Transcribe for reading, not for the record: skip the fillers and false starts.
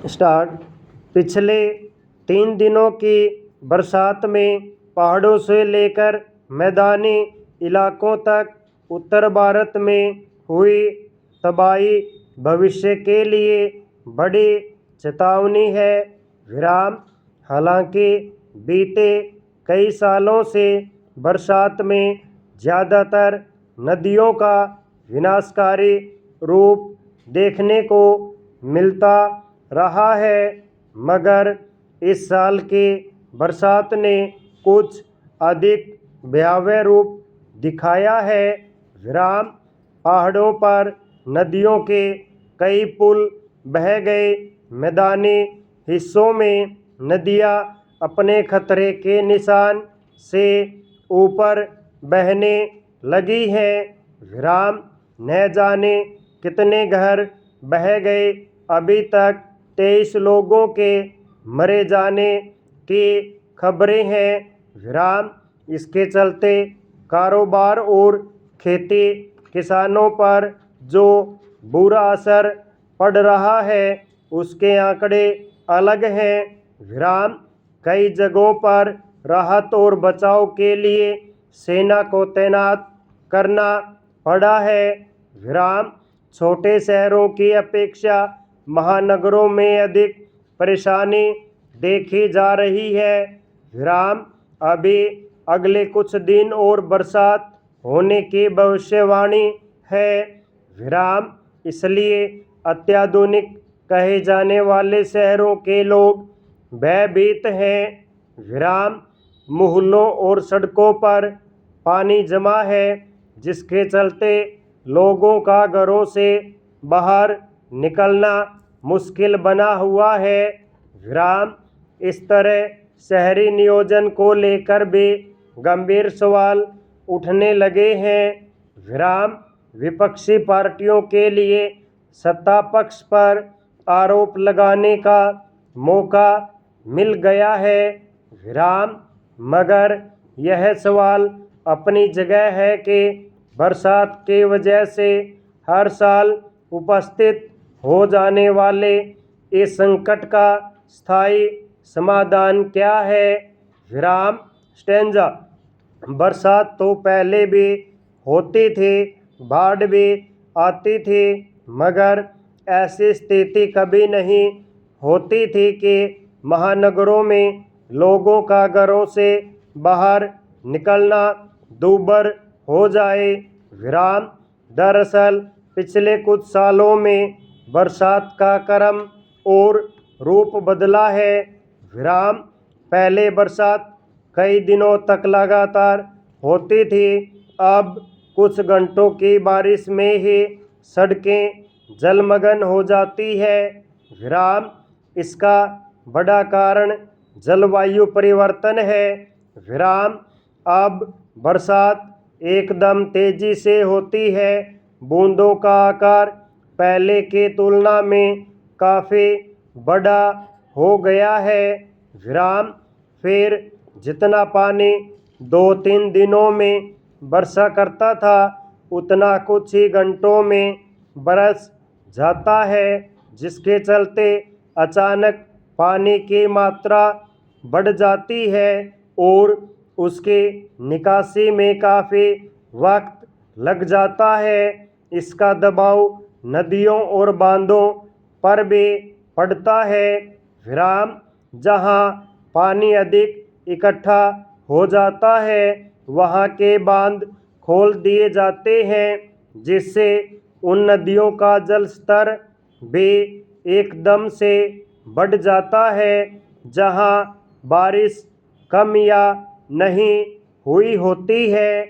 Start. पिछले 3 दिनों की बरसात में पहाड़ों से लेकर मैदानी इलाकों तक उत्तर भारत में हुई तबाही भविष्य के लिए बड़ी चेतावनी है। हालांकि बीते कई सालों से बरसात में ज़्यादातर नदियों का विनाशकारी रूप देखने को मिलता रहा है, मगर इस साल की बरसात ने कुछ अधिक भयावह रूप दिखाया है। पहाड़ों पर नदियों के कई पुल बह गए। मैदानी हिस्सों में नदियां अपने खतरे के निशान से ऊपर बहने लगी हैं। न जाने कितने घर बह गए। अभी तक 23 लोगों के मरे जाने की खबरें हैं। इसके चलते कारोबार और खेती किसानों पर जो बुरा असर पड़ रहा है उसके आंकड़े अलग हैं। कई जगहों पर राहत और बचाव के लिए सेना को तैनात करना पड़ा है। छोटे शहरों की अपेक्षा महानगरों में अधिक परेशानी देखी जा रही है। अभी अगले कुछ दिन और बरसात होने की भविष्यवाणी है। इसलिए अत्याधुनिक कहे जाने वाले शहरों के लोग भयभीत हैं। मोहल्लों और सड़कों पर पानी जमा है, जिसके चलते लोगों का घरों से बाहर निकलना मुश्किल बना हुआ है। इस तरह शहरी नियोजन को लेकर भी गंभीर सवाल उठने लगे हैं। विपक्षी पार्टियों के लिए सत्ता पक्ष पर आरोप लगाने का मौका मिल गया है। मगर यह सवाल अपनी जगह है कि बरसात की वजह से हर साल उपस्थित हो जाने वाले इस संकट का स्थायी समाधान क्या है। स्टेंजा। बरसात तो पहले भी होती थी, बाढ़ भी आती थी, मगर ऐसी स्थिति कभी नहीं होती थी कि महानगरों में लोगों का घरों से बाहर निकलना दूभर हो जाए। दरअसल पिछले कुछ सालों में बरसात का क्रम और रूप बदला है। पहले बरसात कई दिनों तक लगातार होती थी, अब कुछ घंटों की बारिश में ही सड़कें जलमग्न हो जाती है। इसका बड़ा कारण जलवायु परिवर्तन है। अब बरसात एकदम तेजी से होती है। बूंदों का आकार पहले की तुलना में काफ़ी बड़ा हो गया है। फिर जितना पानी 2-3 दिनों में वर्षा करता था, उतना कुछ ही घंटों में बरस जाता है, जिसके चलते अचानक पानी की मात्रा बढ़ जाती है और उसकी निकासी में काफ़ी वक्त लग जाता है। इसका दबाव नदियों और बांधों पर भी पड़ता है। जहाँ पानी अधिक इकट्ठा हो जाता है, वहाँ के बांध खोल दिए जाते हैं, जिससे उन नदियों का जल स्तर भी एकदम से बढ़ जाता है। जहाँ बारिश कम या नहीं हुई होती है।